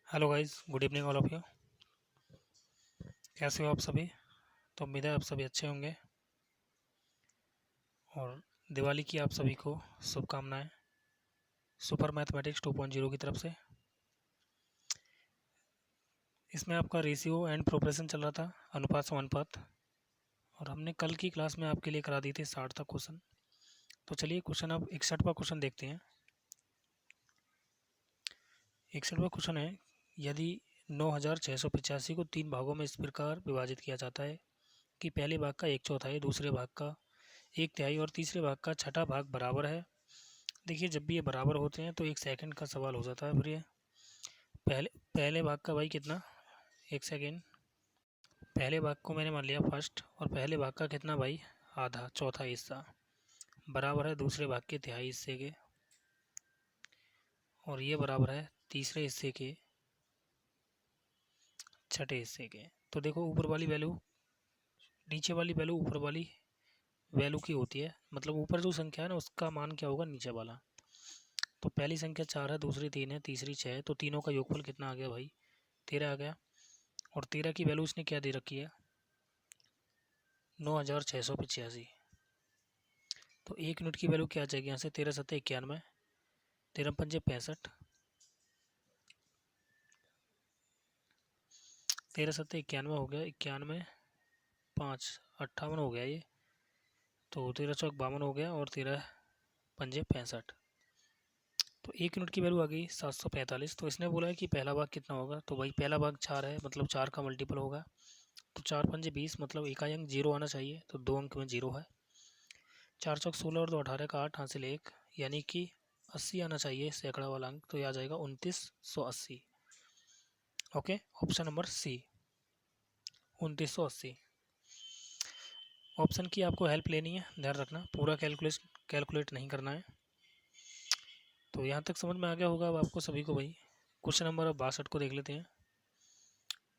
Hello guys, good evening all of you. कैसे हो आप सभी? तो उम्मीद है आप सभी अच्छे होंगे और दिवाली की आप सभी को शुभकामनाएं सुपर मैथमेटिक्स 2.0 की तरफ से। इसमें आपका रेशियो एंड प्रोग्रेशन चल रहा था, अनुपात समानुपात, और हमने कल की क्लास में आपके लिए करा दी थी 60 तक क्वेश्चन। तो चलिए क्वेश्चन अब 61वां क्वेश्चन देखते हैं। 61वां क्वेश्चन है, यदि 9685 को 3 भागों में इस प्रकार विभाजित किया जाता है कि पहले भाग का 1/4, दूसरे भाग का 1/3 और तीसरे भाग का छठा भाग बराबर है। देखिए, जब भी ये बराबर होते हैं तो 1 सेकंड का सवाल हो जाता है। फिर ये पहले पहले भाग का भाई कितना, 1 सेकंड। पहले भाग को मैंने मान लिया फर्स्ट, और पहले भाग का कितना भाई, आधा, चौथा हिस्सा, बराबर है दूसरे भाग के तिहाई हिस्से के, और ये बराबर है तीसरे हिस्से के छठे हिस्से के। तो देखो, ऊपर वाली वैल्यू नीचे वाली वैल्यू ऊपर वाली वैल्यू की होती है, मतलब ऊपर जो संख्या है ना उसका मान क्या होगा नीचे वाला। तो पहली संख्या 4 है, दूसरी 3 है, तीसरी 6 है, तो तीनों का योगफल कितना आ गया भाई, 13 आ गया। और 13 की वैल्यू इसने क्या दे रखी है, 9685। तो 1 यूनिट की वैल्यू क्या आ जाएगी यहाँ से, 13 सत्ते 91, 13 पंजे 65, 13 सत्ते 91 हो गया, 91 5 58 हो गया ये। तो 13 चौक 52 हो गया, और 13 पंजे 65। तो 1 यूनिट की वैल्यू आ गई 745। तो इसने बोला है कि पहला भाग कितना होगा, तो भाई पहला भाग 4 है, मतलब 4 का मल्टीपल होगा। तो 4 पंजे 20, मतलब इकाई अंक 0 आना चाहिए, तो 2 अंक में 0 है। 4 चौक 16 और 2 18 का 8 हासिल 1, यानी कि 80 आना चाहिए सैकड़ा वाला अंक, तो यह आ जाएगा 2980। Okay, option number C, 2980। Option की आपको हेल्प लेनी है, ध्यान रखना, पूरा कैलकुलेट नहीं करना है। तो यहाँ तक समझ में आ गया होगा अब आपको सभी को भाई। क्वेश्चन नंबर 62 को देख लेते हैं।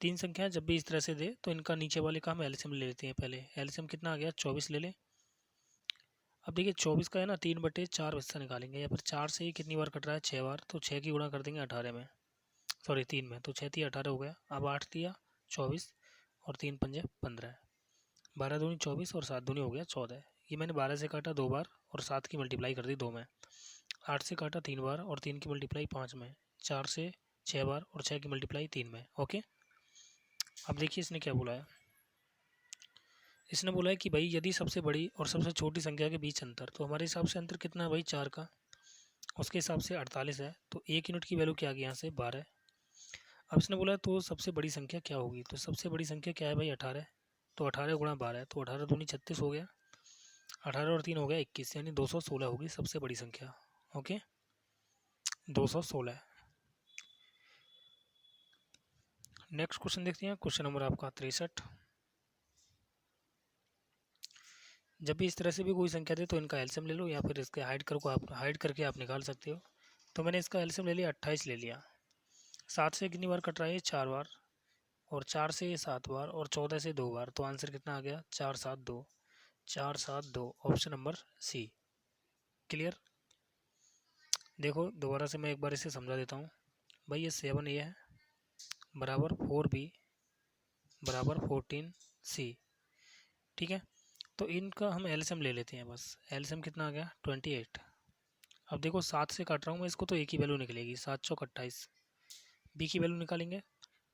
तीन संख्याएं जब भी इस तरह से दे तो इनका नीचे वाले का हम एलसीएम ले लेते हैं। पहले एलसीएम कितना आ गया, 24 ले लें। अब देखिए 24 का है ना 3/4 हिस्सा निकालेंगे, या फिर 4 से ही कितनी बार कट रहा है, 6 बार, तो 6 की गुणा कर देंगे 18 में, सॉरी 3 में, तो 6 18 हो गया। अब 8 दिया 24, और 3 पंजे 15, 12 दूनी 24 और 7 दूनी हो गया 14। ये मैंने 12 से काटा 2 बार, और 7 की मल्टीप्लाई कर दी 2 में। 8 से काटा 3 बार, और 3 की मल्टीप्लाई 5 में। 4 से 6 बार, और 6 की मल्टीप्लाई 3 में। ओके, अब देखिए इसने क्या बोला है। इसने बोला है कि भाई यदि सबसे बड़ी और सबसे छोटी संख्या के बीच अंतर, तो हमारे हिसाब से अंतर कितना है भाई, 4 का, उसके हिसाब से 48 है। तो 1 यूनिट की वैल्यू क्या आ गई यहाँ से, 12। अब इसने बोला है तो सबसे बड़ी संख्या क्या होगी, तो सबसे बड़ी संख्या क्या है भाई, 18। तो 18 गुणा 12, तो 18 दूनी 36 हो गया, 18 और 3 हो गया 21, यानी 216 होगी सबसे बड़ी संख्या। ओके, 216। नेक्स्ट क्वेश्चन देखते हैं, क्वेश्चन नंबर आपका 63। जब भी इस तरह से भी कोई संख्या दे तो इनका एलसीएम ले लो, या फिर इसके हाइड करके आप निकाल सकते हो। तो मैंने इसका एलसीएम ले लिया, 28 ले लिया। 7 से कितनी बार कट रहा है, 4 बार, और 4 से 7 बार, और 14 से 2 बार, तो आंसर कितना आ गया, 472। 472, ऑप्शन नंबर सी। क्लियर? देखो दोबारा से मैं एक बार इसे समझा देता हूँ भाई। ये 7 ए है, बराबर 4 बी, बराबर 14 सी। ठीक है, तो इनका हम एलसीएम ले लेते हैं बस। एलसीएम कितना आ गया, 28। अब देखो 7 से काट रहा हूँ मैं इसको, तो एक ही वैल्यू निकलेगी, 7 चौक 28। बी की वैल्यू निकालेंगे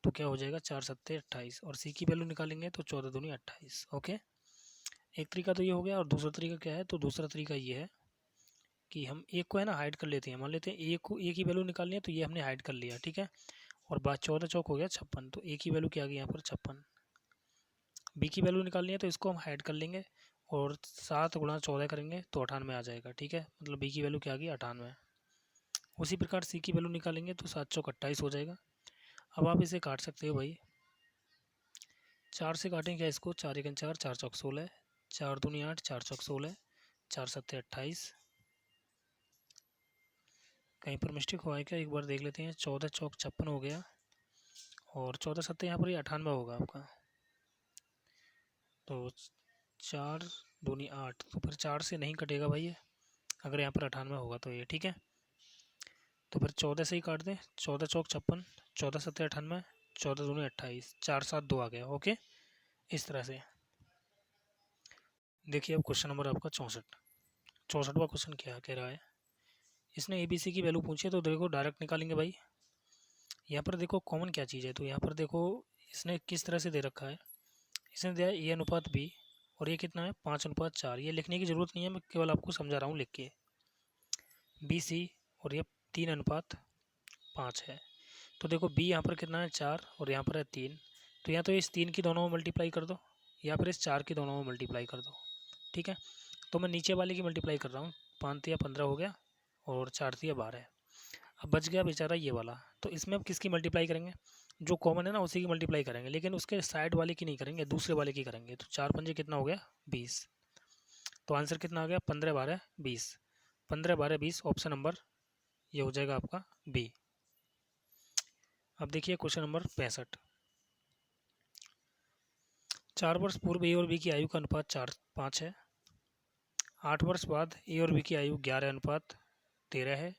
तो क्या हो जाएगा, 4 सत्ते 28, और सी की वैल्यू निकालेंगे तो 14 दूनी 28। ओके, एक तरीका तो ये हो गया, और दूसरा तरीका क्या है, तो दूसरा तरीका ये है कि हम एक को है ना हाइड कर लेते हैं। मान लेते हैं एक को, एक ही वैल्यू निकालनी है, तो ये हमने हाइड कर लिया, ठीक है। और बाद 14 चौक हो गया 56, तो एक ही वैल्यू क्या आ गई यहाँ पर, 56। बी की वैल्यू निकालनी है तो इसको हम हाइड कर लेंगे, और 7 गुणा 14 करेंगे तो 98 आ जाएगा, ठीक है। मतलब बी की वैल्यू क्या आ गई, 98। उसी प्रकार सी की वैल्यू निकालेंगे तो 7 चौक 28 हो जाएगा। अब आप इसे काट सकते हो भाई, 4 से काटें क्या इसको, 4 एकन 4, 4 चौक 16, 4 दूनी 8, 4 चौक 16, 4 सत्ते 28। कहीं पर मिस्टेक हुआ है क्या, एक बार देख लेते हैं। 14 चौक 56 हो गया, और 14 सत्ते यहाँ पर ये 98 होगा आपका। तो 4 दूनी 8, तो फिर 4 से नहीं कटेगा भाई ये, अगर यहाँ पर 98 होगा तो ये, ठीक है। तो फिर 14 से ही काट दें, 14 चौक 56, 14 सत्ते 98, 14 दूनी 28, 4 7 2 आ गया। ओके, इस तरह से। देखिए अब क्वेश्चन नंबर आपका 64वां क्वेश्चन क्या कह रहा है। इसने ABC की वैल्यू पूछी है, तो देखो डायरेक्ट निकालेंगे भाई। यहाँ पर देखो कॉमन क्या चीज़ है, तो यहाँ पर देखो इसने किस तरह से दे रखा है। इसने दिया है A/B, और ये कितना है 5/4। ये लिखने की ज़रूरत नहीं है, मैं केवल आपको समझा रहा हूँ लिख के। BC, और ये 3/5 है। तो देखो B यहाँ पर कितना है 4, और यहाँ पर है 3। तो या तो इस 3 की दोनों में मल्टीप्लाई कर दो, या फिर इस 4 की दोनों में मल्टीप्लाई कर दो। ठीक है, तो मैं नीचे वाले की मल्टीप्लाई कर रहा हूँ। 5 तिया 15 हो गया, और 4 तिया 12। अब बच गया बेचारा ये वाला। तो इसमें अब किसकी मल्टीप्लाई करेंगे, जो कॉमन है ना उसी की मल्टीप्लाई करेंगे, लेकिन उसके साइड वाले की नहीं करेंगे, दूसरे वाले की करेंगे। तो 4 पंजे कितना हो गया 20। तो आंसर कितना आ गया 15 12 20। 15 12 20 ऑप्शन नंबर ये हो जाएगा आपका बी। अब देखिए क्वेश्चन नंबर 65। 4 वर्ष पूर्व ए और बी की आयु का अनुपात 4:5 है। 8 वर्ष बाद ए और बी की आयु 11:13 है।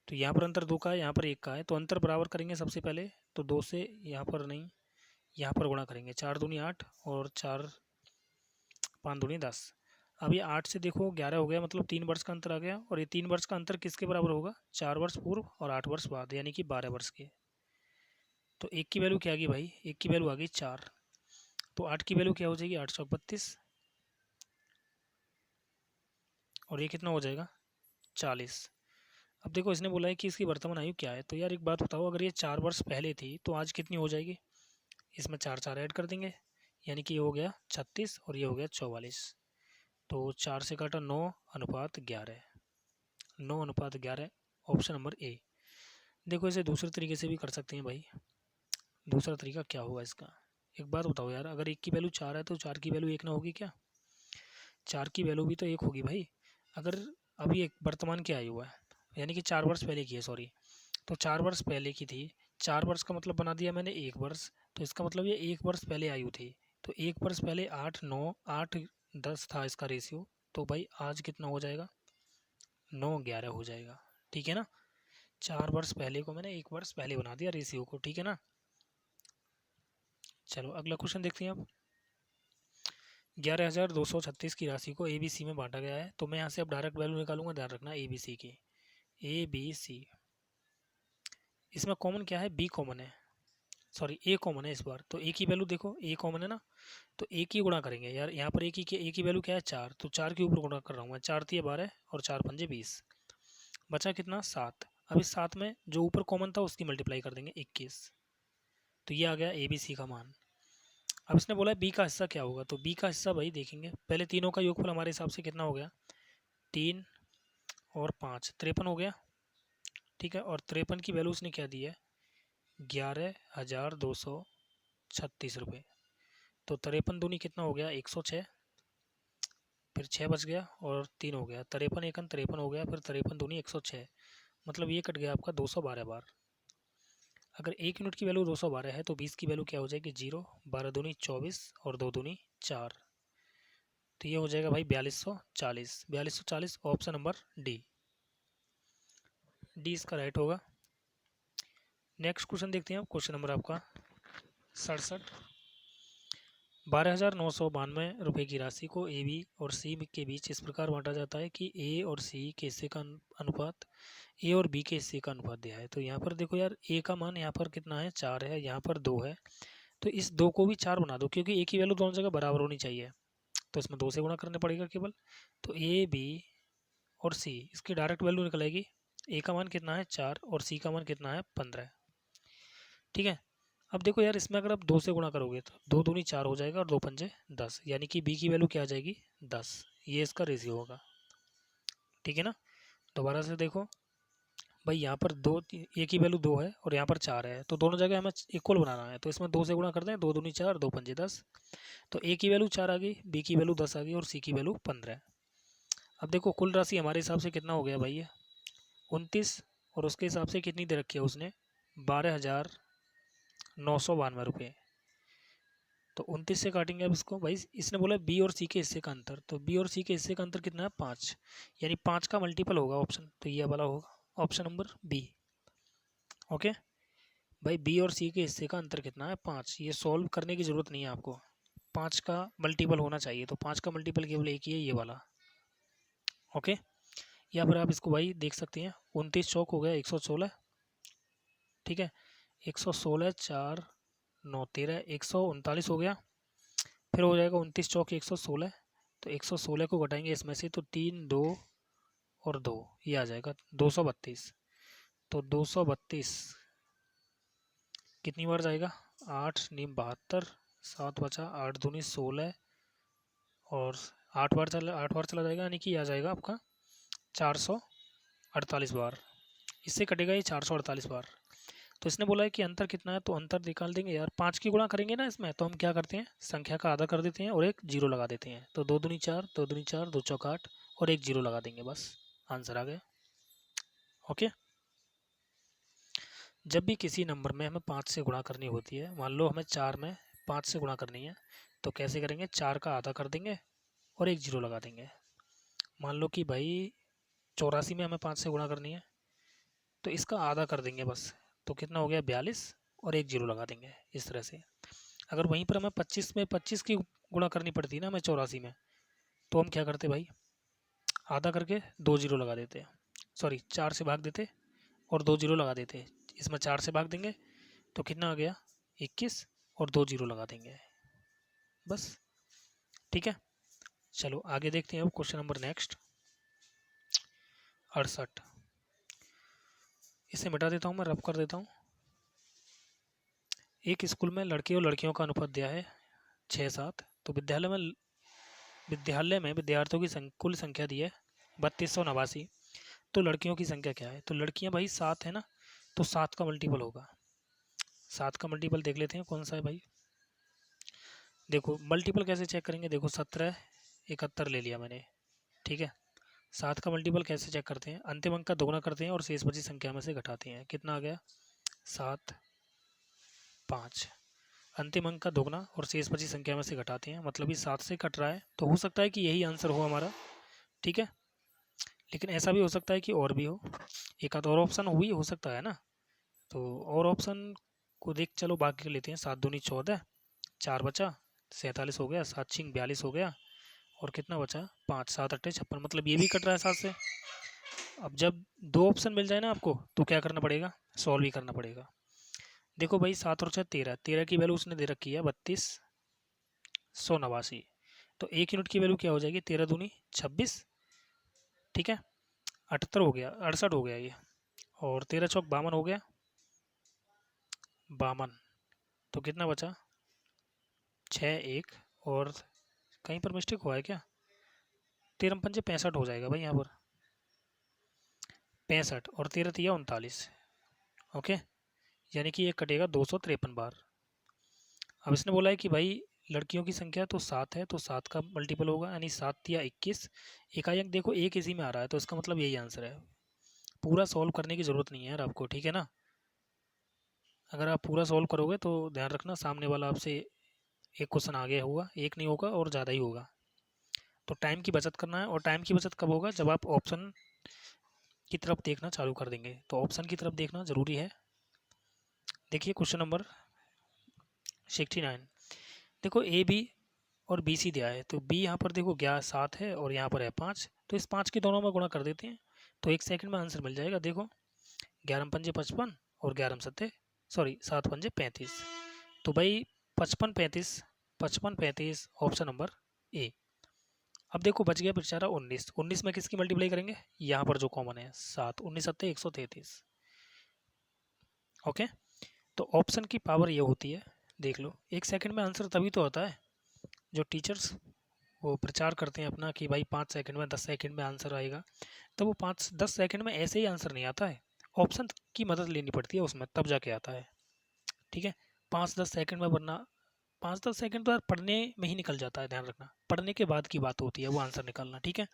तो यहाँ पर अंतर 2 का है, यहाँ पर 1 का है। तो अंतर बराबर करेंगे सबसे पहले, तो 2 से यहाँ पर नहीं, यहाँ पर गुणा करेंगे। 4 दूनी 8, और 4 5 दूनी 10। अब ये 8 से देखो 11 हो गया, मतलब 3 वर्ष का अंतर आ गया। और ये 3 वर्ष का अंतर किसके बराबर होगा, 4 वर्ष पूर्व और 8 वर्ष बाद, यानी कि 12 वर्ष के। तो 1 की वैल्यू क्या आ गई भाई, 1 की वैल्यू आ गई 4। तो 8 की वैल्यू क्या हो जाएगी 8 चौक 32, और ये कितना हो जाएगा 40। अब देखो इसने बोला है कि इसकी वर्तमान आयु क्या है। तो यार एक बात बताओ, अगर ये 4 वर्ष पहले थी तो आज कितनी हो जाएगी। इसमें 4 4 ऐड कर देंगे, यानी कि ये हो गया 36, और ये हो गया 44। तो 4 से काटा 9:11, 9:11 ऑप्शन नंबर ए। देखो इसे दूसरे तरीके से भी कर सकते हैं भाई। दूसरा तरीका क्या होगा इसका, एक बात बताओ यार, अगर 1 की वैल्यू 4 है तो 4 की वैल्यू 1 ना होगी क्या। 4 की वैल्यू भी तो 1 होगी भाई। अगर अभी एक वर्तमान की आयु है, यानी कि 4 वर्ष पहले की है, सॉरी, तो 4 वर्ष पहले की थी। 4 वर्ष का मतलब बना दिया मैंने 1 वर्ष, तो इसका मतलब ये 1 वर्ष पहले आयु थी। तो 1 वर्ष पहले 8 9 8 10 था इसका रेशियो। तो भाई आज कितना हो जाएगा 9:11 हो जाएगा। ठीक है ना, 4 वर्ष पहले को मैंने 1 वर्ष पहले बना दिया रेशियो को। ठीक है ना, चलो अगला क्वेश्चन देखते हैं। अब 11,236 की राशि को ABC में बांटा गया है। तो मैं यहाँ से अब डायरेक्ट वैल्यू निकालूंगा, ध्यान रखना ABC की। ABC, इसमें कॉमन क्या है, B कॉमन है, सॉरी A कॉमन है इस बार। तो A की वैल्यू देखो, A कॉमन है ना, तो A की गुणा करेंगे यार। यहाँ पर A की वैल्यू क्या है 4, तो 4 के ऊपर गुणा कर रहा हूँ मैं। 4 तिया 12, और 4 पंजे 20, बचा कितना 7। अब इस 7 में जो ऊपर कॉमन था उसकी मल्टीप्लाई कर देंगे 21। तो ये आ गया ABC का मान। अब इसने बोला है B का हिस्सा क्या होगा। तो B का हिस्सा भाई देखेंगे, पहले तीनों का योगफल हमारे हिसाब से कितना हो गया 3 और 5, 53 हो गया। ठीक है, और 53 की वैल्यू उसने क्या दी है 11,236 रुपये। तो 53 दूनी कितना हो गया 106, फिर 6 बच गया और 3 हो गया, 53 एकन 53 हो गया, फिर 53 दूनी 106, मतलब ये कट गया आपका 212 बार। अगर 1 यूनिट की वैल्यू 212 है तो 20 की वैल्यू क्या हो जाएगी 0, 12 दूनी 24, और 2 दूनी 4। तो ये हो जाएगा भाई 4240। 4240 ऑप्शन नंबर डी, डी इसका राइट होगा। नेक्स्ट क्वेश्चन देखते हैं। क्वेश्चन नंबर आपका 67। 12,992 रुपये की राशि को AB और C के बीच इस प्रकार बांटा जाता है कि A और C के हिस्से का अनुपात A और B के हिस्से का अनुपात दिया है। तो यहाँ पर देखो यार A का मान यहाँ पर कितना है 4 है, यहाँ पर 2 है। तो इस 2 को भी 4 बना दो, क्योंकि A की वैल्यू दोनों जगह बराबर होनी चाहिए। तो इसमें 2 से गुणा करना पड़ेगा केवल। तो A B और C इसकी डायरेक्ट वैल्यू निकलेगी। A का मान कितना है 4, और C का मान कितना है 15। ठीक है, अब देखो यार इसमें अगर आप 2 से गुणा करोगे तो 2 दूनी 4 हो जाएगा, और 2 पंजे 10, यानी कि B की वैल्यू क्या आ जाएगी 10। ये इसका रेशियो होगा। ठीक है ना, दोबारा से देखो भाई, यहाँ पर A की वैल्यू 2 है और यहाँ पर 4 है, तो दोनों जगह हमें इक्वल बनाना है। तो इसमें 2 से गुणा कर दें, 2 दूनी 4, 2 पंजे 10। तो A की वैल्यू 4 आ गई, B की वैल्यू 10 आ गई, और C की वैल्यू 15। अब देखो कुल राशि हमारे हिसाब से कितना हो गया भाई ये 29, और उसके हिसाब से कितनी दे रखी है उसने 12,992 रुपये। तो 29 से काटेंगे अब इसको भाई। इसने बोला B और C के हिस्से का अंतर, तो B और C के हिस्से का अंतर कितना है 5, यानी 5 का मल्टीपल होगा ऑप्शन। तो ये वाला होगा ऑप्शन नंबर बी। ओके भाई, बी और सी के हिस्से का अंतर कितना है? 5। ये सॉल्व करने की ज़रूरत नहीं है आपको, 5 का मल्टीपल होना चाहिए, तो 5 का मल्टीपल केवल एक ही है, ये वाला। ओके, या फिर आप इसको भाई देख सकते हैं, 29 चौक हो गया 116, ठीक है, 116 4 9 13 139 हो गया। फिर हो जाएगा 29 चौक 116, तो 116 को घटाएंगे इसमें से, तो 3 2 और 2, ये आ जाएगा 232। तो 232 कितनी बार जाएगा? 8 नीम 72, 7 बचा, 8 दूनी 16, और 8 बार चला जाएगा, यानी कि आ जाएगा आपका 448 बार। इससे कटेगा ये 448 बार। तो इसने बोला है कि अंतर कितना है, तो अंतर निकाल देंगे यार, 5 की गुणा करेंगे ना इसमें, तो हम क्या करते हैं, संख्या का आधा कर देते हैं और एक जीरो लगा देते हैं, तो 2 दूनी 4, 2 दूनी 4, 2 चौक 8 और एक जीरो लगा देंगे, बस आंसर आ गया। ओके, जब भी किसी नंबर में हमें 5 से गुणा करनी होती है, मान लो हमें 4 में 5 से गुणा करनी है, तो कैसे करेंगे, 4 का आधा कर देंगे और एक जीरो लगा देंगे। मान लो कि भाई 84 में हमें 5 से गुणा करनी है, तो इसका आधा कर देंगे बस, तो कितना हो गया 42 और एक जीरो लगा देंगे, इस तरह से। अगर वहीं पर हमें 25 में 25 की गुणा करनी पड़ती ना हमें 84 में, तो हम क्या करते भाई, आधा करके 2 जीरो लगा देते, सॉरी 4 से भाग देते और 2 जीरो लगा देते। इसमें 4 से भाग देंगे तो कितना आ गया 21 और 2 जीरो लगा देंगे, बस। ठीक है, चलो आगे देखते हैं अब क्वेश्चन नंबर नेक्स्ट 68। इसे मिटा देता हूँ, मैं रब कर देता हूँ। एक स्कूल में लड़के और लड़कियों का अनुपात दिया है 6-7, तो विद्यालय में विद्यार्थियों की कुल संख्या दी है 3289। तो लड़कियों की संख्या क्या है, तो लड़कियां भाई 7 है ना, तो 7 का मल्टीपल होगा। 7 का मल्टीपल देख लेते हैं कौन सा है भाई। देखो मल्टीपल कैसे चेक करेंगे, देखो 17 71 ले लिया मैंने, ठीक है। 7 का मल्टीपल कैसे चेक करते हैं, अंतिम अंक का दोगुना करते हैं और शेष बची संख्या में से घटाते हैं, कितना आ गया 7 5। अंतिम अंक का दोगुना और शेष बची संख्या में से घटाते हैं, मतलब ये 7 से कट रहा है, तो हो सकता है कि यही आंसर हो हमारा, ठीक है। लेकिन ऐसा भी हो सकता है कि और भी हो, एक आध और ऑप्शन हुई हो सकता है ना, तो और ऑप्शन को देख चलो बाकी कर लेते हैं। 7 दूनी 14, 4 बचा, 47 हो गया, 7 छिंग 42 हो गया, और कितना बचा 5, 7 अट्ठे 56, मतलब ये भी कट रहा है 7 से। अब जब दो ऑप्शन मिल जाए ना आपको, तो क्या करना पड़ेगा, सॉल्व ही करना पड़ेगा। देखो भाई 7 और 6 13, 13 की वैल्यू उसने दे रखी है 3289, तो एक यूनिट की वैल्यू क्या हो जाएगी, 13 दूनी 26, ठीक है, 78 हो गया, 68 हो गया ये, और 13 चौक 52 हो गया, 52, तो कितना बचा 6 1, और कहीं पर मिस्टेक हुआ है क्या, 13 पंजे 65 हो जाएगा भाई यहाँ पर, 65 और 13 तिया 39, ओके, यानी कि ये कटेगा 253 बार। अब इसने बोला है कि भाई लड़कियों की संख्या तो 7 है, तो 7 का मल्टीपल होगा, यानी 7 तिया 21, एकाएक देखो एक इसी में आ रहा है, तो इसका मतलब यही आंसर है। पूरा सॉल्व करने की ज़रूरत नहीं है यार आपको, ठीक है ना। अगर आप पूरा सॉल्व करोगे तो ध्यान रखना सामने वाला आपसे एक क्वेश्चन आगे होगा, एक नहीं होगा और ज़्यादा ही होगा। तो टाइम की बचत करना है, और टाइम की बचत कब होगा, जब आप ऑप्शन की तरफ देखना चालू कर देंगे, तो ऑप्शन की तरफ देखना ज़रूरी है। देखिए क्वेश्चन नंबर 69, देखो ए बी और बी सी दिया है, तो बी यहाँ पर देखो 7 है और यहाँ पर है 5, तो इस 5 के दोनों में गुणा कर देते हैं, तो 1 सेकंड में आंसर मिल जाएगा। देखो 11 पंजे 55 और 11 सत्ते, सॉरी 7 पंजे 35, तो भाई 55 35, 55 35 ऑप्शन नंबर ए। अब देखो बच गया बेचारा 19, 19 में किसकी मल्टीप्लाई करेंगे, यहाँ पर जो कॉमन है 7, 19 सत्ते 133, ओके। तो ऑप्शन की पावर ये होती है, देख लो 1 सेकंड में आंसर तभी तो होता है, जो टीचर्स वो प्रचार करते हैं अपना कि भाई 5 सेकंड में 10 सेकंड में आंसर आएगा, तो वो 5-10 सेकंड में ऐसे ही आंसर नहीं आता है, ऑप्शन की मदद लेनी पड़ती है उसमें, तब जाके आता है, ठीक है। 5-10 सेकंड में, वरना 5-10 सेकंड तो यार पढ़ने में ही निकल जाता है, ध्यान रखना पढ़ने के बाद की बात होती है वो आंसर निकालना, ठीक है।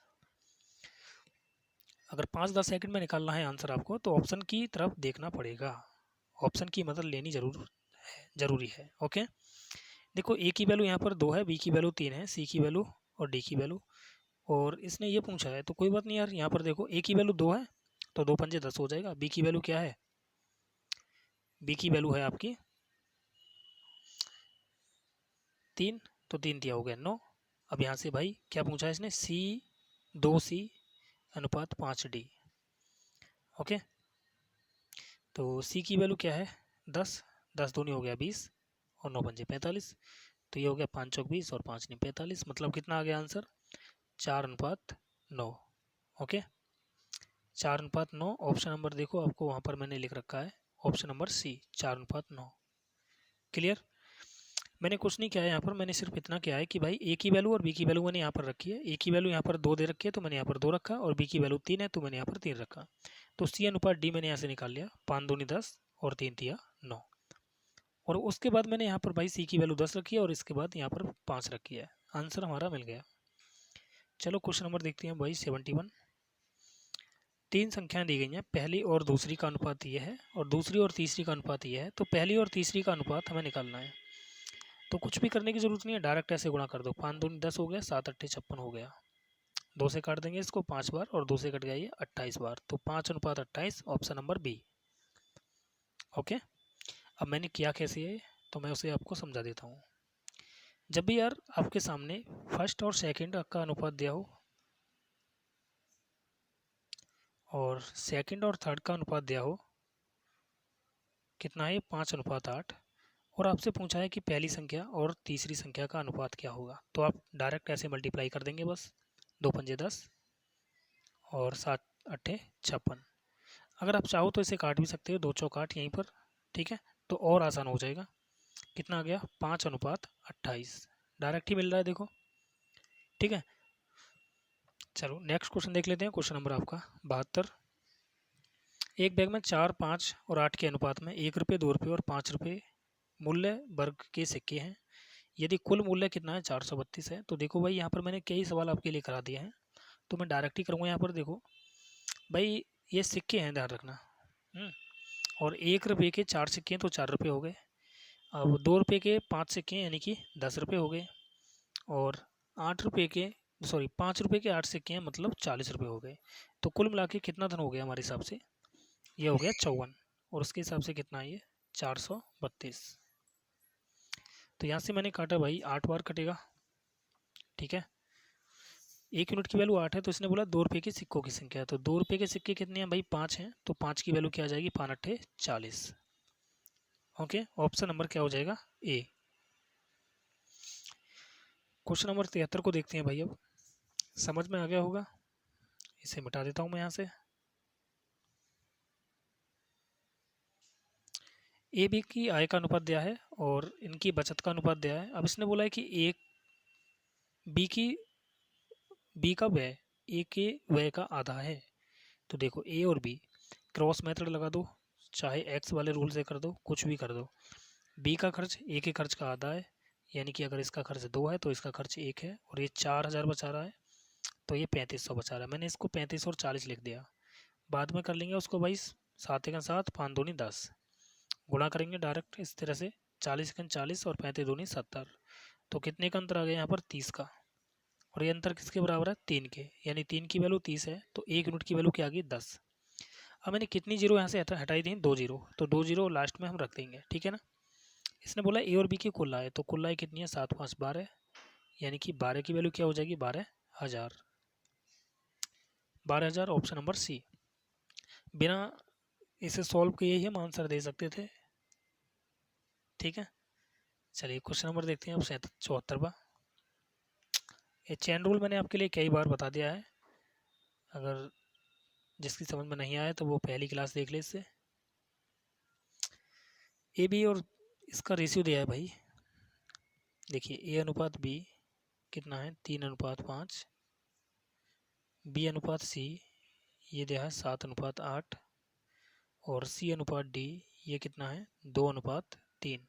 अगर 5-10 सेकंड में निकालना है आंसर आपको, तो ऑप्शन की तरफ देखना पड़ेगा, ऑप्शन की मदद लेनी जरूरी है, ओके। देखो ए की वैल्यू यहाँ पर 2 है, बी की वैल्यू 3 है, सी की वैल्यू और डी की वैल्यू, और इसने ये पूछा है, तो कोई बात नहीं यार, यहाँ पर देखो ए की वैल्यू 2 है, तो 2 पंजे 10 हो जाएगा, बी की वैल्यू क्या है बी की वैल्यू है आपकी 3, तो 3 दिया हो गया 9। अब यहाँ से भाई क्या पूछा है इसने, C 2C/5D। ओके, तो C की वैल्यू क्या है 10, 10 दूनी हो गया 20 और 9 पंजे 45, तो ये हो गया 5 चौक 20 और 5 नहीं 45, मतलब कितना आ गया आंसर 4:9। ओके, 4:9। ऑप्शन नंबर देखो आपको वहाँ पर मैंने लिख रखा है, ऑप्शन नंबर सी 4:9। क्लियर। मैंने कुछ नहीं किया है यहाँ पर, मैंने सिर्फ इतना किया है कि भाई ए की वैल्यू और बी की वैल्यू मैंने यहाँ पर रखी है। ए की वैल्यू यहाँ पर 2 दे रखी है तो मैंने यहाँ पर 2 रखा, और बी की वैल्यू 3 है तो मैंने यहाँ पर 3 रखा। तो C/D मैंने यहाँ से निकाल लिया, 5 दूनी 10 और 3 तिया 9। और उसके बाद मैंने यहाँ पर भाई C की वैल्यू 10 रखी है और इसके बाद यहाँ पर 5 रखी है। आंसर हमारा मिल गया। चलो क्वेश्चन नंबर देखते हैं भाई 71। 3 संख्याएं दी गई हैं, पहली और दूसरी का अनुपात ये है और दूसरी और तीसरी का अनुपात ये है। तो पहली और तीसरी का अनुपात हमें निकालना है। तो कुछ भी करने की जरूरत नहीं है, डायरेक्ट ऐसे गुणा कर दो। 5 दूनी 10 हो गया, 7 अट्ठे 56 हो गया। 2 से काट देंगे इसको 5 बार और 2 से कट गया ये 28 बार, तो 5:28, ऑप्शन नंबर बी। ओके, अब मैंने किया कैसे है तो मैं उसे आपको समझा देता हूँ। जब भी यार आपके सामने फर्स्ट और सेकंड का अनुपात दिया हो और सेकंड और थर्ड का अनुपात दिया हो, कितना है 5:8, और आपसे पूछा है कि पहली संख्या और तीसरी संख्या का अनुपात क्या होगा, तो आप डायरेक्ट ऐसे मल्टीप्लाई कर देंगे बस। 2 पंजे 10 और 7 अट्ठे 56। अगर आप चाहो तो इसे काट भी सकते हो, 2 चौक 8 यहीं पर, ठीक है, तो और आसान हो जाएगा। कितना आ गया 5:28, डायरेक्ट ही मिल रहा है देखो, ठीक है। चलो नेक्स्ट क्वेश्चन देख लेते हैं। क्वेश्चन नंबर आपका 72। एक बैग में 4, 5 और 8 के अनुपात में 1 रुपये, 2 रुपये और 5 रुपये मूल्य वर्ग के सिक्के हैं। यदि कुल मूल्य कितना है 432 है। तो देखो भाई यहाँ पर मैंने कई सवाल आपके लिए करा दिए हैं, तो मैं डायरेक्ट ही करूँगा। यहाँ पर देखो भाई ये सिक्के हैं, ध्यान रखना। और 1 रुपये के 4 सिक्के हैं तो 4 रुपये हो गए। अब 2 रुपये के 5 सिक्के हैं यानी कि 10 रुपये हो गए। और 5 रुपये के 8 सिक्के हैं मतलब 40 रुपये हो गए। तो कुल मिला के कितना धन हो गया हमारे हिसाब से, ये हो गया 54, और उसके हिसाब से कितना है ये 432। तो यहाँ से मैंने काटा भाई 8 बार कटेगा, ठीक है। 1 यूनिट की वैल्यू 8 है तो इसने बोला 2 रुपये के सिक्कों की संख्या, तो 2 रुपये के सिक्के कितने हैं भाई 5 हैं, तो 5 की वैल्यू क्या आ जाएगी 5 अट्ठे 40। ओके, ऑप्शन नंबर क्या हो जाएगा ए। क्वेश्चन नंबर 73 को देखते हैं भाई। अब समझ में आ गया होगा, इसे मिटा देता हूँ मैं यहाँ से। ए बी की आय का अनुपात दिया है और इनकी बचत का अनुपात दिया है। अब इसने बोला है कि एक बी का व्यय ए के व्यय का आधा है। तो देखो ए और बी, क्रॉस मेथड लगा दो, चाहे एक्स वाले रूल से कर दो, कुछ भी कर दो। बी का खर्च ए के खर्च का आधा है, यानी कि अगर इसका खर्च 2 है तो इसका खर्च 1 है, और ये 4000 बचा रहा है तो ये 3500 बचा रहा है। मैंने इसको 35 और 40 लिख दिया, बाद में कर लेंगे उसको भाई 7 एकन 7, 5 दूनी 10, गुणा करेंगे डायरेक्ट इस तरह से, 40 एकन 40 और 35 दूनी 70। तो कितने का अंतर आ गया यहाँ पर 30 का, और ये अंतर किसके बराबर है 3 के, यानी 3 की वैल्यू 30 है तो 1 यूनिट की वैल्यू क्या आ गई 10। अब मैंने कितनी जीरो यहाँ से हटाई दी 2 जीरो, तो 2 जीरो लास्ट में हम रख देंगे, ठीक है ना। इसने बोला ए और बी की कुल आय, तो कुल आय कितनी है 7 5 12, यानी कि 12 की वैल्यू क्या हो जाएगी 12,000। 12,000 ऑप्शन नंबर सी। बिना इसे सॉल्व किए ही हम आंसर दे सकते थे, ठीक है। चलिए क्वेश्चन नंबर देखते हैं अब 74वां। ये चेन रूल मैंने आपके लिए कई बार बता दिया है, अगर जिसकी समझ में नहीं आया तो वो पहली क्लास देख ले इससे। ए बी और इसका रेशियो दिया है भाई, देखिए ए अनुपात बी कितना है 3:5, बी अनुपात सी ये दिया है 7:8, और सी अनुपात डी ये कितना है 2:3।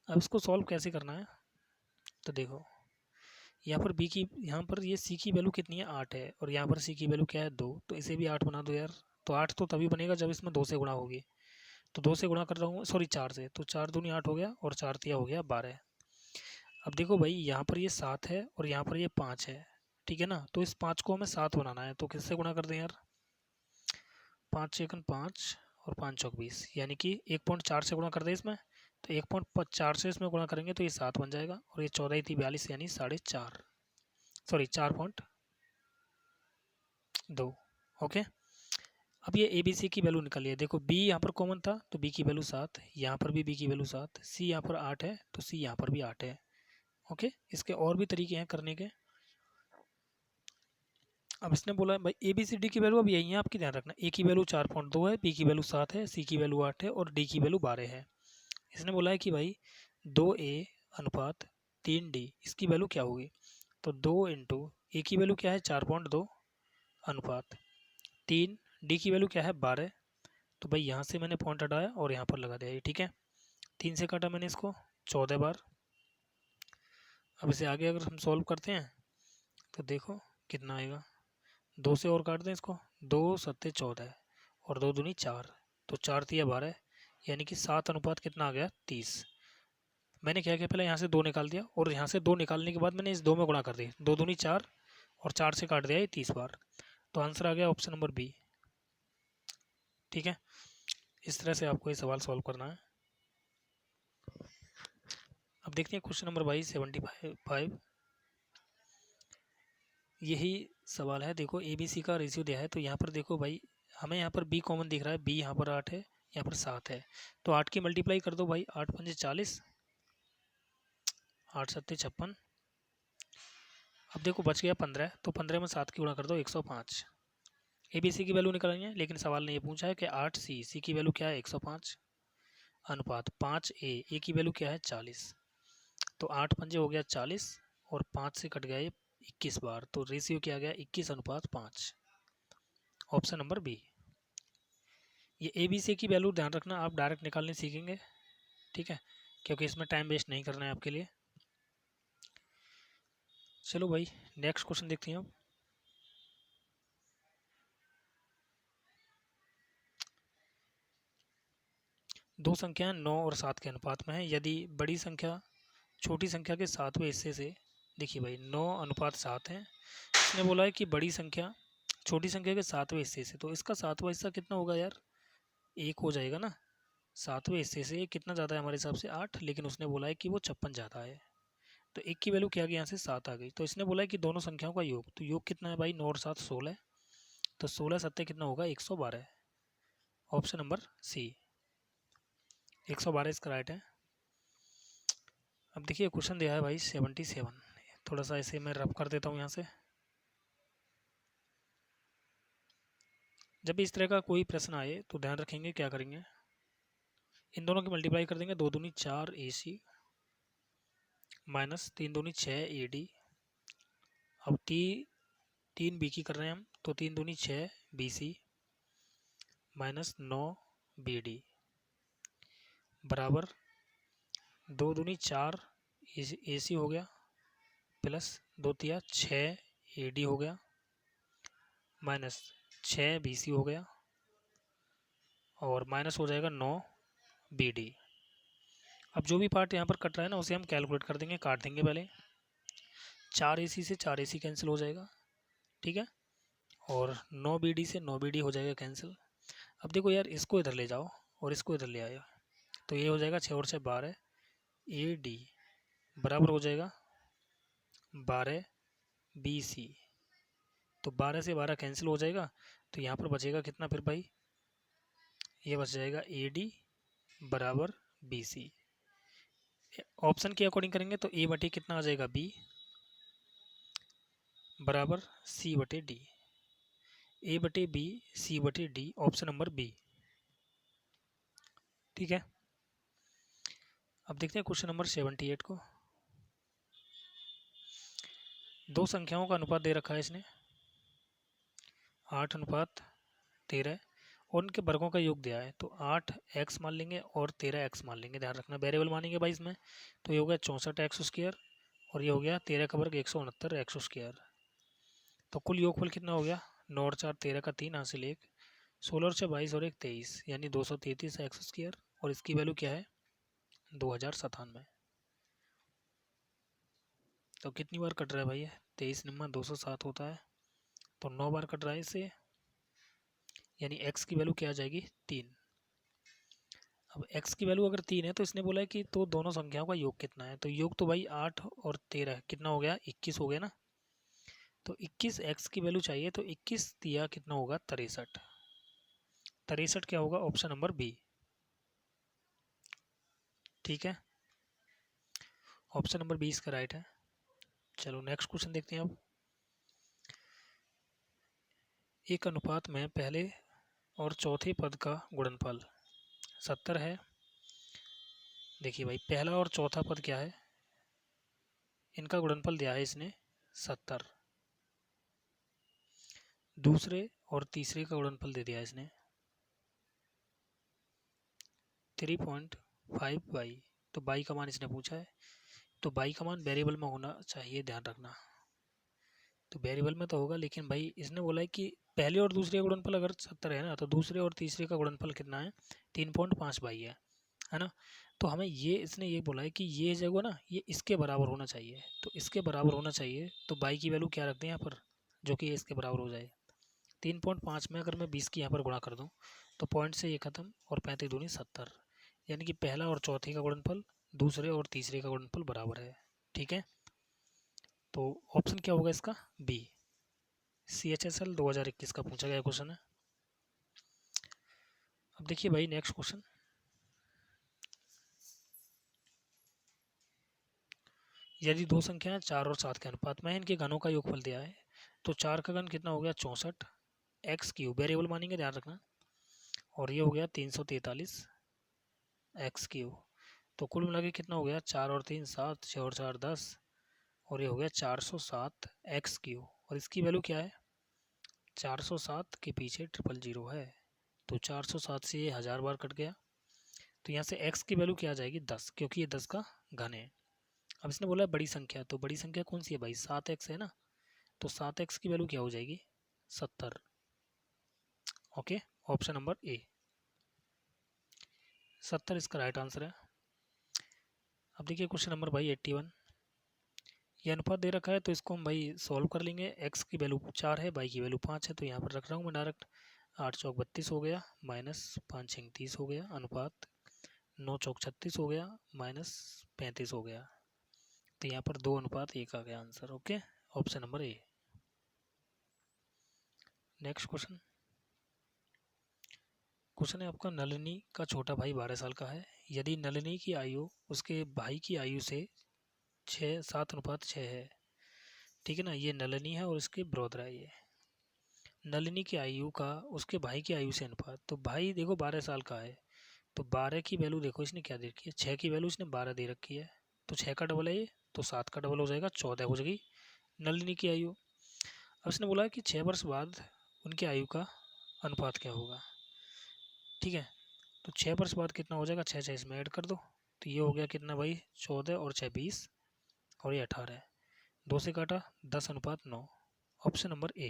अब इसको सॉल्व कैसे करना है, तो देखो यहाँ पर ये सी की वैल्यू कितनी है 8 है, और यहाँ पर सी की वैल्यू क्या है 2, तो इसे भी 8 बना दो यार। तो 8 तो तभी बनेगा जब इसमें 2 से गुणा होगी, तो 2 से गुणा कर रहा हूँ, सॉरी 4 से, तो 4 दूनी 8 हो गया और 4 तिया हो गया 12। अब देखो भाई यहाँ पर ये 7 है और यहाँ पर ये 5 है, ठीक है ना। तो इस 5 को हमें 7 बनाना है, तो किससे गुणा कर दें यार, 5 एकन 5 और 5 चौक 20, यानी कि 1.4 से गुणा कर दे इसमें, तो 1.4 से इसमें गुणा करेंगे तो ये 7 बन जाएगा, और ये 14 थी 42, यानी 4.5, सॉरी 4.2। ओके, अब ये ए बी सी की वैल्यू निकालिए। देखो बी यहाँ पर कॉमन था तो बी की वैल्यू 7, यहाँ पर भी बी की वैल्यू 7, सी यहाँ पर 8 है तो सी यहाँ पर भी 8 है। ओके, इसके और भी तरीके हैं करने के। अब इसने बोला भाई ए बी सी डी की वैल्यू अब यही है आपकी, ध्यान रखना। ए की वैल्यू 4.2 है, बी की वैल्यू 7 है, सी की वैल्यू 8 है और डी की वैल्यू 12 है। इसने बोला है कि भाई 2a अनुपात 3d इसकी वैल्यू क्या होगी, तो 2 इंटू ए की वैल्यू क्या है 4.2 अनुपात 3, डी की वैल्यू क्या है 12, तो भाई यहाँ से मैंने पॉइंट हटाया और यहाँ पर लगा दिया ये, ठीक है। 3 से काटा मैंने इसको 14 बार। अब इसे आगे अगर हम सॉल्व करते हैं तो देखो कितना आएगा, 2 से और काट दें इसको, 2 सत्ते 14 और 2 दूनी 4, तो 4 तिया 12, यानी कि 7 अनुपात कितना आ गया 30। मैंने क्या किया, पहले यहाँ से 2 निकाल दिया और यहाँ से 2 निकालने के बाद मैंने इस 2 में गुणा कर दिया, 2 दूनी 4 और 4 से काट दिया ये 30 बार, तो आंसर आ गया ऑप्शन नंबर बी। ठीक है, इस तरह से आपको ये सवाल सॉल्व करना है। अब देखते हैं क्वेश्चन नंबर 75। यही सवाल है। देखो ए बी सी का रेशियो दिया है, तो यहाँ पर देखो भाई हमें यहाँ पर बी कॉमन दिख रहा है, बी यहाँ पर 8 है, यहाँ पर 7 है, तो 8 की मल्टीप्लाई कर दो भाई, 8 पंजे 40, 8 सत्ते 56। अब देखो बच गया 15, तो 15 में 7 की गुणा कर दो 105। ए बी सी की वैल्यू निकालेंगे, लेकिन सवाल ने ये पूछा है कि 8 सी की वैल्यू क्या है 105 अनुपात 5 ए की वैल्यू क्या है 40, तो 8 पंजे हो गया 40 और 5 से कट गया ये 21 बार, तो रेशियो क्या गया 21 अनुपात 5, ऑप्शन नंबर बी। ये ए बी सी की वैल्यू ध्यान रखना, आप डायरेक्ट निकालने सीखेंगे, ठीक है, क्योंकि इसमें टाइम वेस्ट नहीं करना है आपके लिए। चलो भाई नेक्स्ट क्वेश्चन देखते हैं अब। दो संख्याएं 9 और 7 के अनुपात में है, यदि बड़ी संख्या छोटी संख्या के 7वें हिस्से से, देखिए भाई 9 अनुपात 7 है, इसने बोला है कि बड़ी संख्या छोटी संख्या के 7वें हिस्से से, तो इसका 7वां हिस्सा कितना होगा यार, 1 हो जाएगा ना। 7वें हिस्से से कितना ज़्यादा है हमारे हिसाब से 8, लेकिन उसने बोला है कि वो 56 ज़्यादा है, तो 1 की वैल्यू क्या आ गई यहाँ से 7 आ गई, तो इसने बोला है कि दोनों संख्याओं का योग, तो योग कितना है भाई 9 और 7 16, तो 16 सत्ते कितना होगा 112, ऑप्शन नंबर सी 112 इसका राइट है। अब देखिए क्वेश्चन दिया है भाई 77, थोड़ा सा ऐसे मैं रब कर देता हूँ यहाँ से। जब भी इस तरह का कोई प्रश्न आए तो ध्यान रखेंगे क्या करेंगे, इन दोनों की मल्टीप्लाई कर देंगे, 2 दूनी 4 ए सी माइनस 3 दूनी 6 ए डी। अब 3 बी की कर रहे हैं हम, तो 3 दूनी 6 B C minus 9 B D बराबर 2 दूनी 4 ए सी हो गया प्लस 2 तिया 6 ए डी हो गया माइनस 6 बी सी हो गया और माइनस हो जाएगा 9 बी डी। अब जो भी पार्ट यहाँ पर कट रहा है ना उसे हम कैलकुलेट कर देंगे, काट देंगे पहले। 4 ए सी से 4 ए सी कैंसिल हो जाएगा, ठीक है, और 9 बी डी से 9 बी डी हो जाएगा कैंसिल। अब देखो यार इसको इधर ले जाओ और इसको इधर ले आया, तो ये हो जाएगा 6 और 6 12 ए डी बराबर हो जाएगा 12 बी सी, तो 12 से 12 कैंसिल हो जाएगा, तो यहाँ पर बचेगा कितना फिर भाई, ये बच जाएगा ए डी बराबर बी सी। ऑप्शन के अकॉर्डिंग करेंगे तो ए बटे कितना आ जाएगा बी बराबर सी बटे डी, ए बटे बी सी बटे डी, ऑप्शन नंबर बी। ठीक है, अब देखते हैं क्वेश्चन नंबर 78 को। दो संख्याओं का अनुपात दे रखा है इसने 8 अनुपात 13 और उनके वर्गों का योग दिया है, तो 8 एक्स मान लेंगे और 13 एक्स मान लेंगे, ध्यान रखना वेरिएबल मानेंगे भाई इसमें, तो ये हो गया 64 एक्स स्क्वायर और ये हो गया 13 का वर्ग 169 एक्स स्क्वायर, तो कुल योगफल कितना हो गया 9 और 4 13 का 3 हासिल 1, 16 और 6 22 और 1 23, यानी 233 एक्स स्क्वायर, और इसकी वैल्यू क्या है 2097। तो कितनी बार कट रहा है भाई, 23 निम्मा 207 होता है, तो 9 बार कट रहा है इससे, यानी x की वैल्यू क्या आ जाएगी 3। अब x की वैल्यू अगर 3 है तो इसने बोला है कि तो दोनों संख्याओं का योग कितना है, तो योग तो भाई 8 और 13 कितना हो गया 21 हो गया ना। तो 21 x की वैल्यू चाहिए, तो 21 दिया कितना होगा 63। 63 क्या होगा ऑप्शन नंबर बी। ठीक है, ऑप्शन नंबर 20 का राइट है। चलो नेक्स्ट क्वेश्चन देखते हैं अब। एक अनुपात में पहले और चौथे पद का गुणनफल 70 है। देखिए भाई पहला और चौथा पद क्या है, इनका गुणनफल दिया है इसने 70। दूसरे और तीसरे का गुणनफल दे दिया इसने 3.5 बाई। तो बाई का मान इसने पूछा है, तो बाई का मान वेरिएबल में होना चाहिए, ध्यान रखना। तो वेरिएबल में तो होगा, लेकिन भाई इसने बोला है कि पहले और दूसरे का गुणनफल अगर 70 है ना, तो दूसरे और तीसरे का गुणनफल कितना है 3.5 बाई है ना। तो हमें ये इसने ये बोला है कि ये जो है ना ये इसके बराबर होना चाहिए, तो इसके बराबर होना चाहिए। तो बाई की वैल्यू क्या रखते हैं यहाँ पर, जो कि इसके बराबर हो जाए। 3.5 में अगर मैं 20 की यहाँ पर गुणा कर दूँ तो पॉइंट से ये खत्म, और 35 दूनी 70, यानी कि पहला और चौथे का गुणनफल दूसरे और तीसरे का गुणनफल बराबर है। ठीक है, तो ऑप्शन क्या होगा इसका बी। CHSL 2021 का पूछा गया क्वेश्चन है। अब देखिए भाई नेक्स्ट क्वेश्चन। यदि दो संख्याएं 4 और 7 के अनुपात में इनके घनों का योगफल दिया है, तो 4 का घन कितना हो गया 64 एक्स क्यूब, वेरिएबल मानेंगे ध्यान रखना, और ये हो गया 343 एक्स क्यूब। तो कुल मिला के कितना हो गया 4 और 3 7, 6 और 4 10, और ये हो गया 407 एक्स क्यूब। और इसकी वैल्यू क्या है 407 के पीछे 000 है, तो 407 से ये 1000 बार कट गया, तो यहाँ से x की वैल्यू क्या आ जाएगी 10, क्योंकि ये 10 का घन है। अब इसने बोला बड़ी संख्या, तो बड़ी संख्या कौन सी है भाई 7x है ना, तो 7x की वैल्यू क्या हो जाएगी 70। ओके, ऑप्शन नंबर ए 70 इसका राइट आंसर है। अब देखिए क्वेश्चन नंबर भाई 81। ये अनुपात दे रखा है, तो इसको हम भाई सॉल्व कर लेंगे। x की वैल्यू 4 है, y की वैल्यू 5 है, तो यहाँ पर रख रहा हूँ मैं डायरेक्ट। 8 चौक 32 हो गया, माइनस 5 छंग 30 हो गया, अनुपात 9 चौक 36 हो गया, माइनस 35 हो गया। तो यहाँ पर 2 अनुपात 1 आ गया answer. Okay, option number A. Next question. Question है आपका, नलिनी का छोटा भाई 12 साल का है। यदि नलिनी की आयु उसके भाई की आयु से 7 अनुपात 6 है। ठीक है ना, ये नलिनी है और इसके ब्रोदर है ये। नलिनी की आयु का उसके भाई की आयु से अनुपात, तो भाई देखो 12 साल का है, तो 12 की वैल्यू देखो इसने क्या दे रखी है 6 की वैल्यू इसने 12 दे रखी है, तो 6 का डबल है ये, तो 7 का डबल हो जाएगा 14 हो जाएगी नलिनी की आयु। अब इसने बोला है कि 6 वर्ष बाद उनकी आयु का अनुपात क्या होगा। ठीक है, तो 6 वर्ष बाद कितना हो जाएगा 6 6 इसमें ऐड कर दो, तो ये हो गया कितना भाई 14 और 6 20, और ये 18 है, 2 से काटा 10:9। Option number A.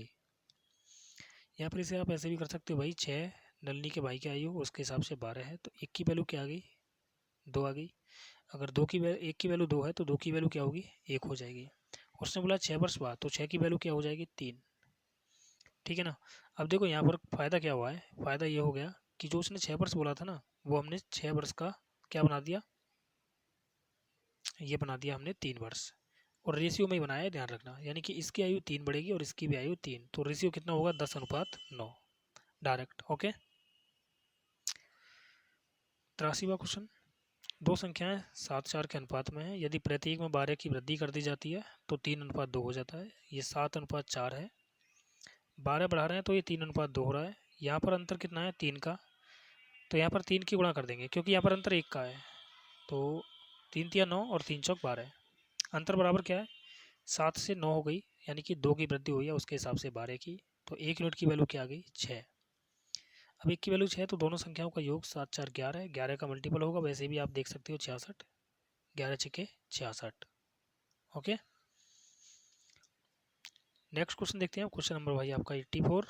यहाँ पर इसे आप ऐसे भी कर सकते हो भाई 6 नलिनी के भाई की आयु उसके हिसाब से 12 है, तो 1 की वैल्यू क्या आ गई 2 आ गई। अगर 1 की वैल्यू 2 है तो 2 की वैल्यू क्या होगी 1 हो जाएगी। उसने बोला 6 वर्ष बाद, तो 6 की वैल्यू क्या हो जाएगी 3। ठीक है ना। अब देखो यहाँ पर फ़ायदा क्या हुआ है, फ़ायदा ये हो गया कि जो उसने 6 वर्ष बोला था ना, वो हमने 6 वर्ष का क्या बना दिया, ये बना दिया हमने 3 वर्ष, और रेशियो में ही बनाया है ध्यान रखना, यानी कि इसकी आयु 3 बढ़ेगी और इसकी भी आयु 3, तो रेशियो कितना होगा 10:9 डायरेक्ट। Okay, 83वां question. दो संख्याएं 7 4 के अनुपात में है। यदि प्रत्येक में 12 की वृद्धि कर दी जाती है तो 3:2 हो जाता है। ये 7:4 है, 12 बढ़ा रहे हैं तो ये 3:2 हो रहा है। यहाँ पर अंतर कितना है 3 का, तो यहाँ पर 3 की गुणा कर देंगे क्योंकि यहाँ पर अंतर 1 का है, तो 3 तिया 9 और 3 चौक 12। अंतर बराबर क्या है 7 से 9 हो गई, यानी कि 2 की वृद्धि हुई है उसके हिसाब से 12 की, तो 1 यूनिट की वैल्यू क्या आ गई 6। अब 1 की वैल्यू 6, तो दोनों संख्याओं का योग 7 4 11 है, 11 का मल्टीपल होगा, वैसे भी आप देख सकते हो 66, 11 छक्के 66। ओके, नेक्स्ट क्वेश्चन देखते हैं। क्वेश्चन नंबर भाई आपका 84।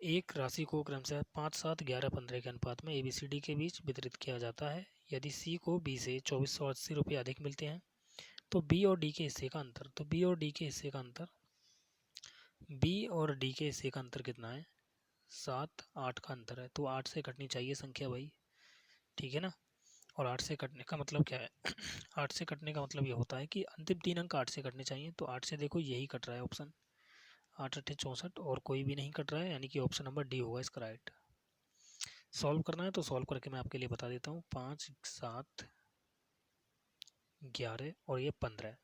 एक राशि को क्रमशः 5 7 11 15 के अनुपात में ABCD के बीच वितरित किया जाता है। यदि C को B से 2480 रुपये अधिक मिलते हैं तो B और D के हिस्से का अंतर, तो B और D के हिस्से का अंतर, B और D के हिस्से का अंतर कितना है 7 8 का अंतर है, तो 8 से कटनी चाहिए संख्या भाई, ठीक है ना। और 8 से कटने का मतलब क्या है 8 से कटने का मतलब ये होता है कि अंतिम 3 अंक 8 से कटने चाहिए, तो 8 से देखो यही कट रहा है ऑप्शन, 8 8 64 और कोई भी नहीं कट रहा है, यानी कि ऑप्शन नंबर डी होगा इसका राइट। सॉल्व करना है तो सॉल्व करके मैं आपके लिए बता देता हूँ। 5 7 11 और ये 15,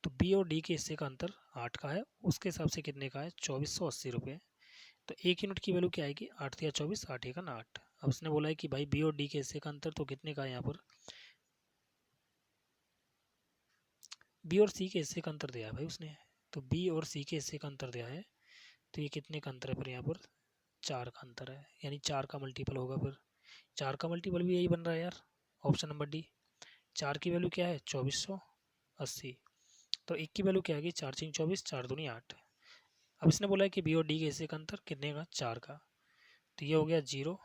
तो बी और डी के हिस्से का अंतर 8 का है, उसके हिसाब से कितने का है 2480 रुपये। तो एक यूनिट की वैल्यू क्या आएगी 8 या 24, 8 एक 8। अब उसने बोला है कि भाई बी और डी के हिस्से का अंतर तो कितने का है, यहाँ पर बी और सी के हिस्से का अंतर दिया है भाई उसने, तो बी और सी के हिस्से का अंतर दिया है, तो ये कितने का अंतर है फिर यहाँ पर 4 का अंतर है, यानी 4 का मल्टीपल होगा, फिर 4 का मल्टीपल भी यही बन रहा है यार, ऑप्शन नंबर डी। 4 की वैल्यू क्या है 2480, तो एक की वैल्यू क्या आएगी 4 3 24, 4 दूनी 8। अब इसने बोला है कि बी और डी के हिस्से का अंतर कितने का 4 का, तो ये हो गया 0।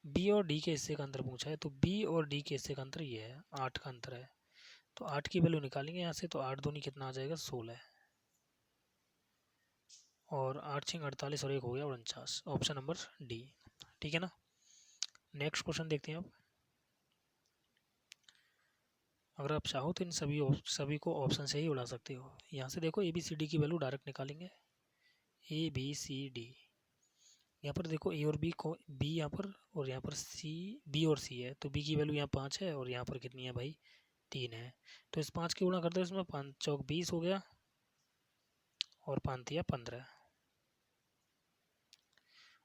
बी और डी के हिस्से का अंतर पूछा है, तो बी और डी के हिस्से का अंतर ये है 8 का अंतर है, तो 8 की वैल्यू निकालेंगे यहाँ से, तो 8 दूनी कितना आ जाएगा 16, और 8 6 48 और एक हो गया 49, ऑप्शन नंबर डी, ठीक है ना। नेक्स्ट क्वेश्चन देखते हैं अब। अगर आप चाहो तो इन सभी को ऑप्शन से ही उड़ा सकते हो। यहाँ से देखो ए बी सी डी की वैल्यू डायरेक्ट निकालेंगे, ए बी सी डी। यहाँ पर देखो ए और बी को, बी यहाँ पर और यहाँ पर सी, बी और सी है, तो बी की वैल्यू यहाँ 5 है और यहाँ पर कितनी है भाई 3 है, तो इस 5 की गुणा कर दो, इसमें 5 चौक 20 हो गया और 5 तिया 15।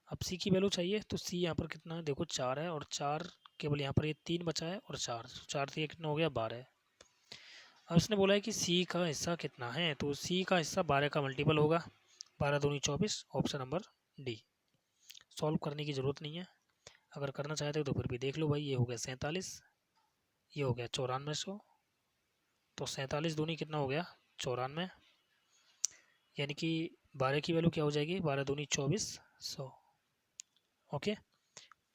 अब सी की वैल्यू चाहिए, तो सी यहाँ पर कितना है देखो 4 है, और 4 केवल यहाँ पर ये 3 बचा है, और 4 4 तिया कितना हो गया 12। अब इसने बोला है कि सी का हिस्सा कितना है, तो सी का हिस्सा 12 का मल्टीपल होगा, 12 दूनी 24, ऑप्शन नंबर डी। सॉल्व करने की ज़रूरत नहीं है, अगर करना चाहते हो तो फिर भी देख लो भाई, ये हो गया 47, ये हो गया 9400, तो 47 दूनी कितना हो गया 94, यानी कि 12 की वैल्यू क्या हो जाएगी 12 दूनी 2400। ओके,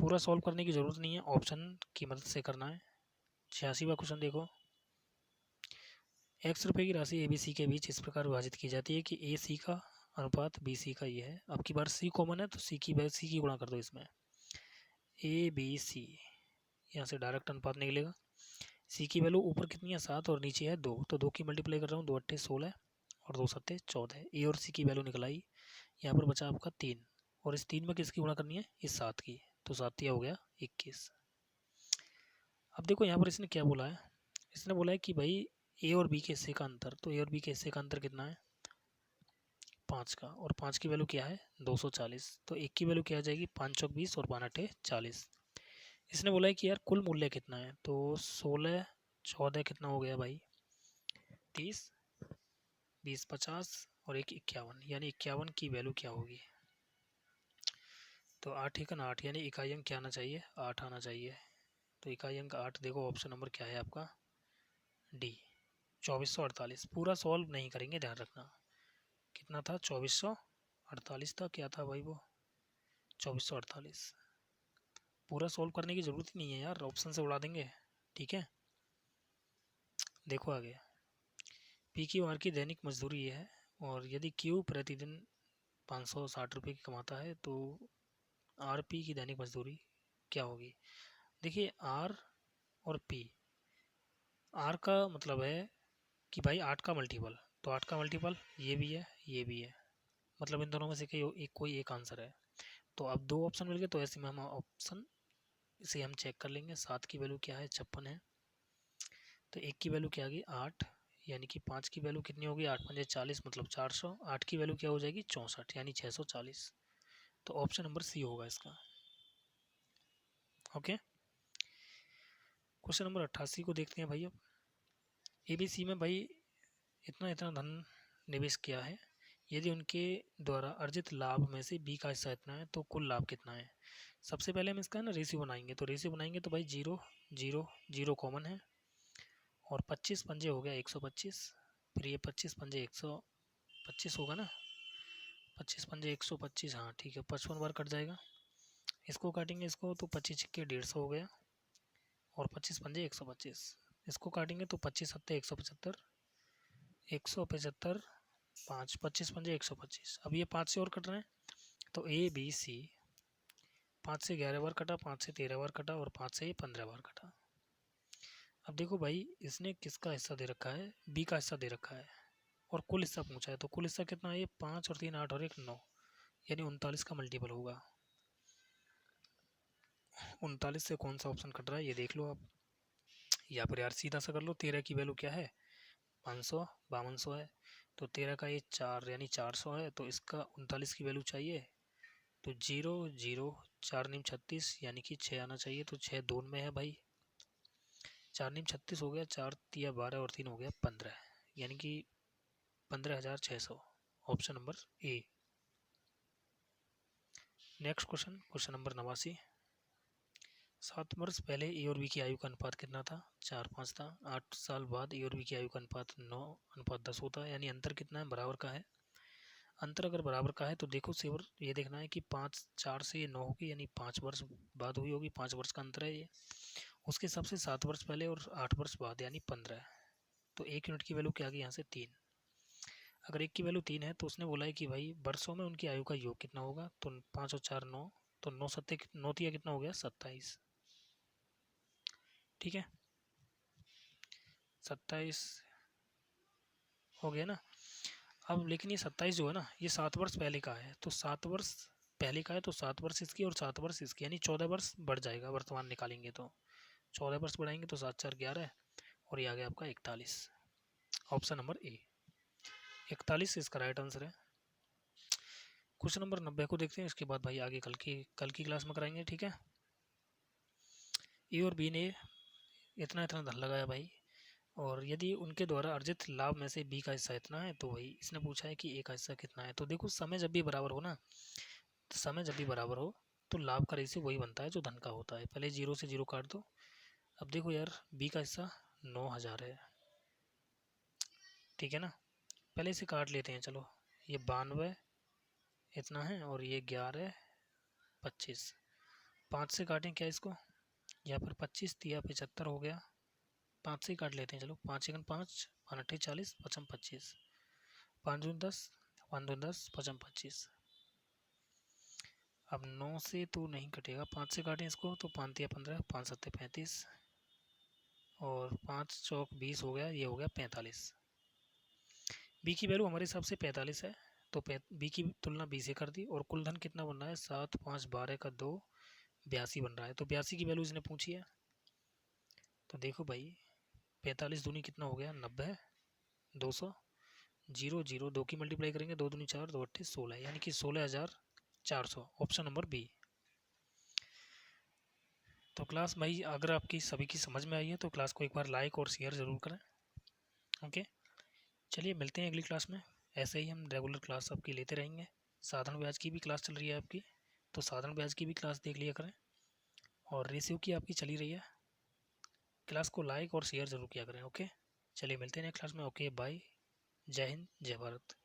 पूरा सॉल्व करने की ज़रूरत नहीं है, ऑप्शन की मदद से करना है। 86वां क्वेश्चन देखो, x रुपये की राशि ए बी सी के बीच इस प्रकार विभाजित की जाती है कि ए सी का अनुपात बी सी का ये है। अब की बार सी कॉमन है, तो सी की गुणा कर दो इसमें, ए बी सी, यहाँ से डायरेक्ट अनुपात निकलेगा। सी की वैल्यू ऊपर कितनी है 7 और नीचे है 2, तो 2 की मल्टीप्लाई कर रहा हूँ, 2 अट्ठे 16 और 2 सत्ते 14। ए और सी की वैल्यू निकल आई, यहाँ पर बचा आपका 3, और इस 3 में किसकी गुणा करनी है इस 7 की, तो 7 तिया हो गया 21। अब देखो यहाँ पर इसने क्या बोला है, इसने बोला है कि भाई ए और बी के हिस्से का अंतर, तो ए और बी के हिस्से का अंतर कितना है 5 का, और 5 की वैल्यू क्या है 240, तो एक की वैल्यू क्या आ जाएगी 5 चौक 20 और 5 अट्ठे 40। इसने बोला है कि यार कुल मूल्य कितना है, तो 16 14 कितना हो गया भाई 30, 20 50 और एक 51, यानी 51 की वैल्यू क्या होगी, तो 8 एक 8, यानी इकाई अंक क्या आना चाहिए 8 आना चाहिए, तो इकाई अंक 8 देखो ऑप्शन नंबर क्या है आपका डी 2448। पूरा सॉल्व नहीं करेंगे, ध्यान रखना, कितना था 2448 था, क्या था भाई वो 2448। पूरा सॉल्व करने की ज़रूरत ही नहीं है यार, ऑप्शन से उड़ा देंगे, ठीक है। देखो आगे, पी क्यू आर की दैनिक मजदूरी ये है, और यदि क्यू प्रतिदिन 560 रुपये की कमाता है, तो आर पी की दैनिक मजदूरी क्या होगी। देखिए आर और पी, आर का मतलब है कि भाई 8 का मल्टीपल, तो 8 का मल्टीपल ये भी है ये भी है, मतलब इन दोनों में से कोई एक आंसर है। तो अब 2 ऑप्शन मिल गए, तो ऐसे में हम ऑप्शन इसे हम चेक कर लेंगे। 7 की वैल्यू क्या है 56 है, तो एक की वैल्यू क्या आ गई 8, यानी कि 5 की वैल्यू कितनी होगी 8 पंजे 40 मतलब 400, 8 की वैल्यू क्या हो जाएगी 64 यानी 640, तो ऑप्शन नंबर सी होगा इसका। ओके, क्वेश्चन नंबर 88 को देखते हैं भाई। अब ए बी सी में भाई इतना इतना धन निवेश किया है, यदि उनके द्वारा अर्जित लाभ में से बी का हिस्सा इतना है, तो कुल लाभ कितना है। सबसे पहले हम इसका ना रेशियो बनाएंगे, तो रेशियो बनाएंगे तो भाई 0 0 0 कॉमन है, और 25 पंजे हो गया 125, फिर ये 25 पंजे 125 होगा ना, 25 पंजे 125, हाँ ठीक है 55 बार कट जाएगा, इसको काटेंगे इसको, तो 25 छिक्के 150 हो गया, और 25 पंजे 125, इसको काटेंगे तो 25 सत्ते 175, 175 5, 25 पंजे 125। अब ये 5 से और कट रहे हैं, तो ABC 5 से 11 बार कटा, 5 से 13 बार कटा और 5 से 15 बार कटा। अब देखो भाई, इसने किसका हिस्सा दे रखा है, B का हिस्सा दे रखा है और कुल हिस्सा पूछा है, तो कुल हिस्सा कितना है, 5 और 3 8 और 1 9, यानी 39 का मल्टीपल होगा। 39 से कौन सा ऑप्शन कट रहा है ये देख लो आप, या फिर यार सीधा सा कर लो। 13 की वैल्यू क्या है, 500, 5200 है, तो 13 का ये 4 यानी 400 है, तो इसका 39 की वैल्यू चाहिए, तो 0 0 4 नीम 36 यानी कि 6 आना चाहिए, तो 6 2 में है भाई, 4 नीम 36 हो गया, 4 तिया 12 और 3 हो गया 15, यानी कि 15,600, option number A. Next question, question number 89। 7 वर्ष पहले ए और बी की आयु का अनुपात कितना था, 4 5 था। 8 साल बाद ए और बी की आयु का अनुपात 9 अनुपात 10 होता है, यानी अंतर कितना है, बराबर का है। अंतर अगर बराबर का है तो देखो सेवर ये देखना है कि 5 4 से ये 9 होगी, यानी 5 वर्ष बाद हुई होगी, 5 वर्ष का अंतर है ये। उसके हिसाब से 7 वर्ष पहले और 8 वर्ष बाद यानी 15 है, तो 1 यूनिट की वैल्यू क्या आ गई यहाँ से 3। अगर 1 की वैल्यू 3 है तो उसने बोला है कि भाई वर्षों में उनकी आयु का योग कितना होगा, तो 5 और 4 9, तो 9 सत्ते 9 तिया कितना हो गया 27, ठीक है 27 हो गया ना। अब लेकिन ये 27 जो है ना, ये 7 वर्ष पहले का है, तो 7 वर्ष पहले का है तो 7 वर्ष इसकी और 7 वर्ष इसकी, यानी 14 वर्ष बढ़ जाएगा वर्तमान निकालेंगे तो। 14 वर्ष बढ़ाएंगे तो 7 4 11 और ये आ गया आपका 41, ऑप्शन नंबर ए 41 इसका राइट आंसर है। क्वेश्चन नंबर 90 को देखते हैं, इसके बाद भाई आगे कल की क्लास में कराएंगे, ठीक है। ए और बी ने इतना इतना धन लगाया भाई, और यदि उनके द्वारा अर्जित लाभ में से बी का हिस्सा इतना है, तो वही इसने पूछा है कि ए का हिस्सा कितना है। तो देखो समय जब भी बराबर हो ना, तो समय जब भी बराबर हो तो लाभ का रेशियो वही बनता है जो धन का होता है। पहले 0 से 0 काट दो। अब देखो यार, बी का हिस्सा 9,000 है, ठीक है ना, पहले इसे काट लेते हैं चलो। ये 92 इतना है और ये 11 25, 5 से काटें क्या इसको, या फिर 25 तिया 75 हो गया, 5 से ही काट लेते हैं चलो। 5 1 5, 5 8 40, 5 25, 5 दूनी 10, 5 दूनी 10, 5 25। अब 9 से तो नहीं कटेगा, 5 से काटें इसको तो 5 तिया 15, 5 7 35 और 5 चौक 20 हो गया, ये हो गया 45। बी की वैल्यू हमारे हिसाब से 45 है, तो बी की तुलना बी से कर दी, और कुल धन कितना बन रहा है, 7 5 12 का 2 82 बन रहा है, तो 82 की वैल्यू इसने पूछी है। तो देखो भाई 45 दूनी कितना हो गया 90, 200, 0 0 2 की मल्टीप्लाई करेंगे, 2 दूनी 4, 2 अट्ठे 16, यानी कि 16,400, ऑप्शन नंबर बी। तो क्लास भाई अगर आपकी सभी की समझ में आई है तो क्लास को एक बार लाइक और शेयर ज़रूर करें, ओके। चलिए मिलते हैं अगली क्लास में, ऐसे ही हम रेगुलर क्लास आपकी लेते रहेंगे। साधारण ब्याज की भी क्लास चल रही है आपकी, तो साधारण ब्याज की भी क्लास देख लिया करें, और रेशियो की आपकी चली रही है। क्लास को लाइक और शेयर ज़रूर किया करें, ओके। चलिए मिलते हैं नेक्स्ट क्लास में, ओके बाय, जय हिंद जय भारत।